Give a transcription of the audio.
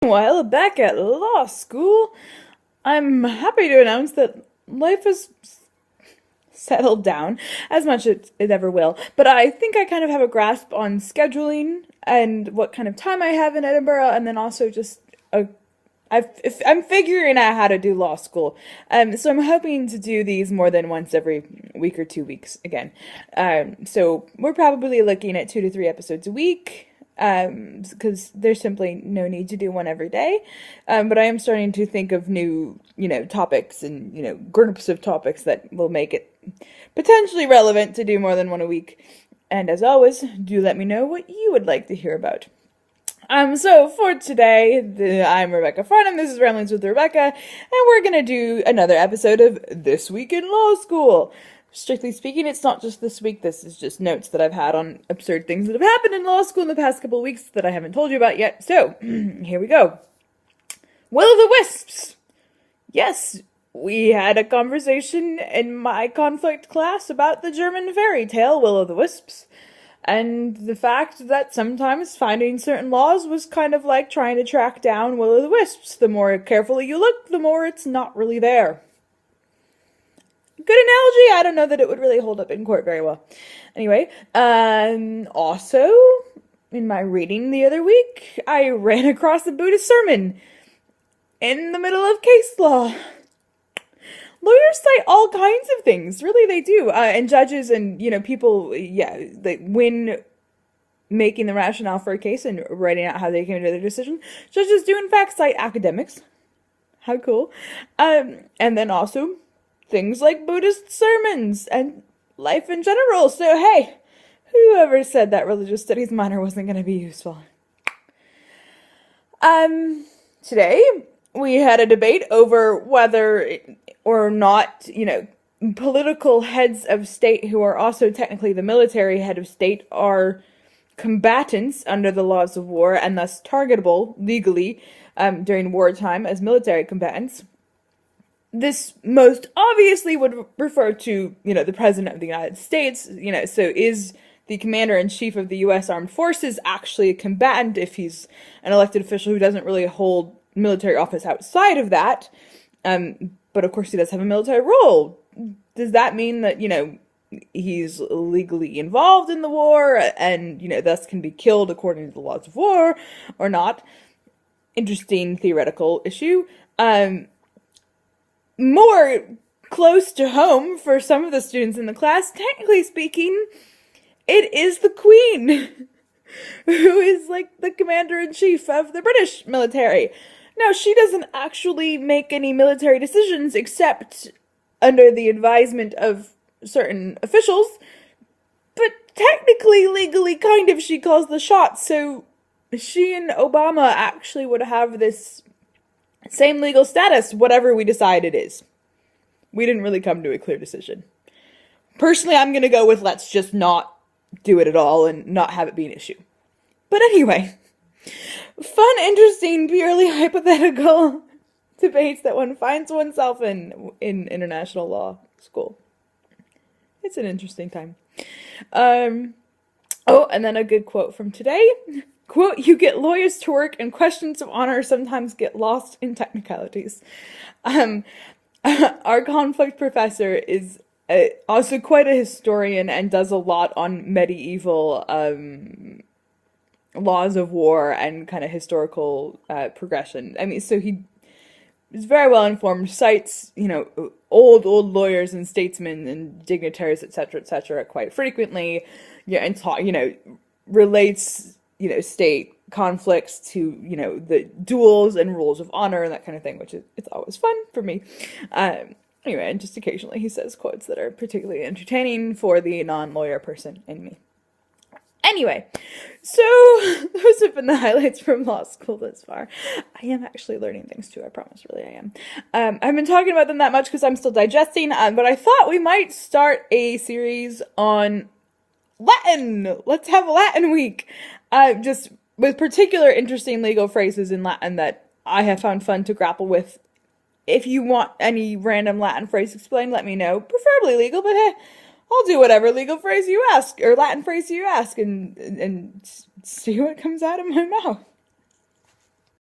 While back at law school, I'm happy to announce that life has settled down as much as it ever will. But I think I kind of have a grasp on scheduling and what kind of time I have in Edinburgh, and then also just I'm figuring out how to do law school. So I'm hoping to do these more than once every week or 2 weeks again. So we're probably looking at 2 to 3 episodes a week. Because there's simply no need to do one every day. But I am starting to think of new, topics and, groups of topics that will make it potentially relevant to do more than one a week. And as always, do let me know what you would like to hear about. So for today, I'm Rebecca Farnum, this is Ramblings with Rebecca, and we're gonna do another episode of This Week in Law School. Strictly speaking, it's not just this week, this is just notes that I've had on absurd things that have happened in law school in the past couple of weeks that I haven't told you about yet. So, here we go. Will-o'-the-wisps! Yes, we had a conversation in my conflict class about the German fairy tale Will-o'-the-wisps, and the fact that sometimes finding certain laws was kind of like trying to track down will-o'-the-wisps. The more carefully you look, the more it's not really there. Good analogy. I don't know that it would really hold up in court very well. Anyway, also, in my reading the other week, I ran across a Buddhist sermon in the middle of case law. Lawyers cite all kinds of things. Really, they do. And judges and, people, when making the rationale for a case and writing out how they came to their decision, judges do in fact cite academics. How cool. And then also things like Buddhist sermons and life in general. So, hey, whoever said that religious studies minor wasn't going to be useful? Today we had a debate over whether or not, political heads of state who are also technically the military head of state are combatants under the laws of war and thus targetable legally during wartime as military combatants. This most obviously would refer to, the President of the United States, so is the Commander-in-Chief of the U.S. Armed Forces actually a combatant if he's an elected official who doesn't really hold military office outside of that? But of course he does have a military role. Does that mean that, he's legally involved in the war and, thus can be killed according to the laws of war or not? Interesting theoretical issue. More close to home for some of the students in the class, technically speaking, it is the Queen, who is like the commander-in-chief of the British military. Now, she doesn't actually make any military decisions except under the advisement of certain officials, but technically, legally, kind of, she calls the shots, so she and Obama actually would have this same legal status, whatever we decide it is. We didn't really come to a clear decision. Personally, I'm going to go with let's just not do it at all and not have it be an issue. But anyway, fun, interesting, purely hypothetical debates that one finds oneself in international law school. It's an interesting time. And then a good quote from today. Quote, "You get lawyers to work and questions of honor sometimes get lost in technicalities." Our conflict professor is also quite a historian and does a lot on medieval laws of war and kind of historical progression. I mean, so he is very well informed, cites, old lawyers and statesmen and dignitaries, etc., quite frequently, and relates state conflicts to, the duels and rules of honor and that kind of thing, which it's always fun for me. Anyway, and just occasionally he says quotes that are particularly entertaining for the non-lawyer person in me. Anyway, so those have been the highlights from law school thus far. I am actually learning things too, I promise, really I am. I haven't been talking about them that much because I'm still digesting, but I thought we might start a series on Latin. Let's have a Latin week. Just with particular interesting legal phrases in Latin that I have found fun to grapple with. If you want any random Latin phrase explained, let me know. Preferably legal, but hey, I'll do whatever legal phrase you ask, or Latin phrase you ask, and see what comes out of my mouth.